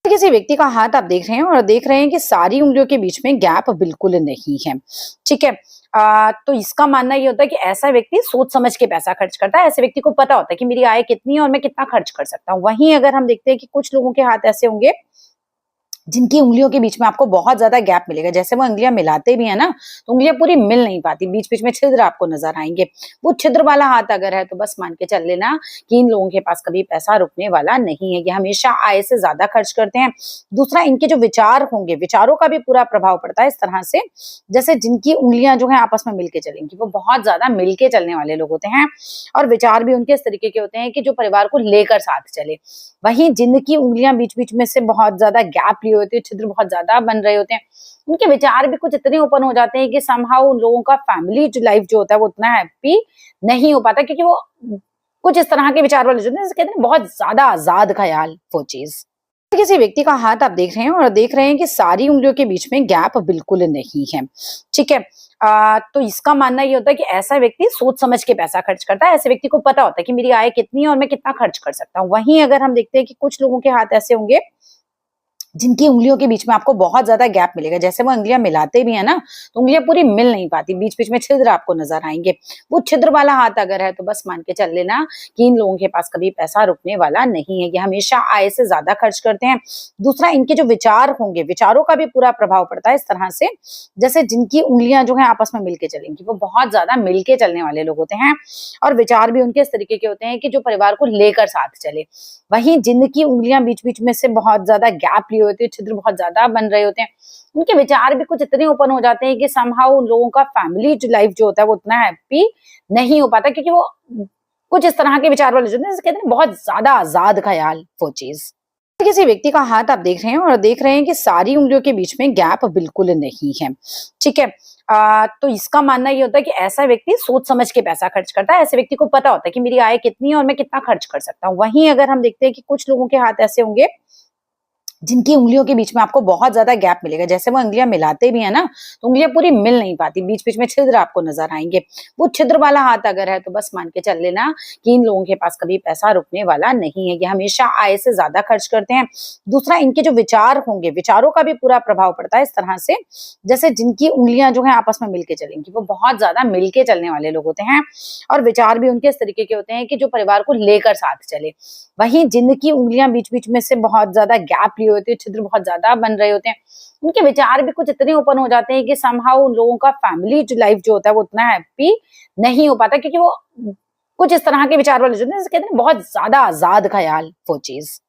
किसी व्यक्ति का हाथ आप देख रहे हैं और देख रहे हैं कि सारी उंगलियों के बीच में गैप बिल्कुल नहीं है। ठीक है। तो इसका मानना ये होता है कि ऐसा व्यक्ति सोच समझ के पैसा खर्च करता है। ऐसे व्यक्ति को पता होता है कि मेरी आय कितनी है और मैं कितना खर्च कर सकता हूँ। वहीं अगर हम देखते हैं कि कुछ लोगों के हाथ ऐसे होंगे जिनकी उंगलियों के बीच में आपको बहुत ज्यादा गैप मिलेगा। जैसे वो उंगलियां मिलाते भी है ना, तो उंगलियां पूरी मिल नहीं पाती, बीच बीच में छिद्र आपको नजर आएंगे। वो छिद्र वाला हाथ अगर है तो बस मान के चल लेना कि इन लोगों के पास कभी पैसा रुकने वाला नहीं है। ये हमेशा आय से ज्यादा खर्च करते हैं। दूसरा, इनके जो विचार होंगे, विचारों का भी पूरा प्रभाव पड़ता है इस तरह से, जैसे जिनकी उंगलियां जो है आपस में मिलके चलेंगी, वो बहुत ज्यादा मिलके चलने वाले लोग होते हैं। और विचार भी उनके इस तरीके के होते हैं कि जो परिवार को लेकर साथ चले। वहीं जिनकी उंगलियां बीच बीच में से बहुत ज्यादा गैप लिए होती है, छिद्र बहुत ज्यादा बन रहे होते हैं, उनके विचार भी कुछ इतने ओपन हो जाते हैं कि समहाउ उन लोगों का फैमिली जो लाइफ जो होता है वो उतना हैप्पी नहीं हो पाता, क्योंकि वो कुछ इस तरह के विचार वाले जो होते हैं, जैसे कहते हैं बहुत ज्यादा आजाद ख्याल वो चीज। किसी व्यक्ति का हाथ आप देख रहे हैं और देख रहे हैं कि सारी उंगलियों के बीच में गैप बिल्कुल नहीं है। ठीक है। तो इसका मानना ये होता है कि ऐसा व्यक्ति सोच समझ के पैसा खर्च करता है। ऐसे व्यक्ति को पता होता है कि मेरी आय कितनी है और मैं कितना खर्च कर सकता हूँ। वहीं अगर हम देखते हैं कि कुछ लोगों के हाथ ऐसे होंगे जिनकी उंगलियों के बीच में आपको बहुत ज्यादा गैप मिलेगा। जैसे वो उंगलियां मिलाते भी है ना, तो उंगलियां पूरी मिल नहीं पाती, बीच बीच में छिद्र आपको नजर आएंगे। वो छिद्र वाला हाथ अगर है तो बस मान के चल लेना कि इन लोगों के पास कभी पैसा रुकने वाला नहीं है। ये हमेशा आय से ज्यादा खर्च करते हैं। दूसरा, इनके जो विचार होंगे, विचारों का भी पूरा प्रभाव पड़ता है इस तरह से, जैसे जिनकी उंगलियां जो है आपस में मिलके चलेंगी, वो बहुत ज्यादा मिलके चलने वाले लोग होते हैं। और विचार भी उनके इस तरीके के होते हैं कि जो परिवार को लेकर साथ चले। वहीं जिनकी उंगलियां बीच बीच में से बहुत ज्यादा गैप लिए होती है, छिद्र बहुत ज्यादा बन रहे होते हैं, उनके विचार भी कुछ इतने ओपन हो जाते हैं कि समहाउ उन लोगों का फैमिली जो लाइफ जो होता है वो उतना हैप्पी नहीं हो पाता, क्योंकि वो कुछ इस तरह के विचार वाले जो होते हैं, जैसे कहते हैं बहुत ज्यादा आजाद ख्याल वो चीज। किसी व्यक्ति का हाथ आप देख रहे हैं और देख रहे हैं कि सारी उंगलियों के बीच में गैप बिल्कुल नहीं है। ठीक है। तो इसका मानना ये होता है कि ऐसा व्यक्ति सोच समझ के पैसा खर्च करता है। ऐसे व्यक्ति को पता होता है कि मेरी आय कितनी है और मैं कितना खर्च कर सकता हूँ। वहीं अगर हम देखते हैं कि कुछ लोगों के हाथ ऐसे होंगे जिनकी उंगलियों के बीच में आपको बहुत ज्यादा गैप मिलेगा। जैसे वो उंगलियां मिलाते भी है ना, तो उंगलियां पूरी मिल नहीं पाती, बीच बीच में छिद्र आपको नजर आएंगे। वो छिद्र वाला हाथ अगर है तो बस मान के चल लेना कि इन लोगों के पास कभी पैसा रुकने वाला नहीं है। ये हमेशा आय से ज्यादा खर्च करते हैं। दूसरा, इनके जो विचार होंगे, विचारों का भी पूरा प्रभाव पड़ता है इस तरह से, जैसे जिनकी उंगलियां जो है आपस में मिलके चलेंगी, वो बहुत ज्यादा मिलके चलने वाले लोग होते हैं। और विचार भी उनके इस तरीके के होते हैं कि जो परिवार को लेकर साथ चले। वहीं जिनकी उंगलियां बीच बीच में से बहुत ज्यादा गैप लिए होती है, छिद्र बहुत ज्यादा बन रहे होते हैं, उनके विचार भी कुछ इतने ओपन हो जाते हैं कि समहाउ उन लोगों का फैमिली जो लाइफ जो होता है वो उतना हैप्पी नहीं हो पाता, क्योंकि वो कुछ इस तरह के विचार वाले जो होते हैं, जैसे कहते हैं बहुत ज्यादा आजाद ख्याल वो चीज।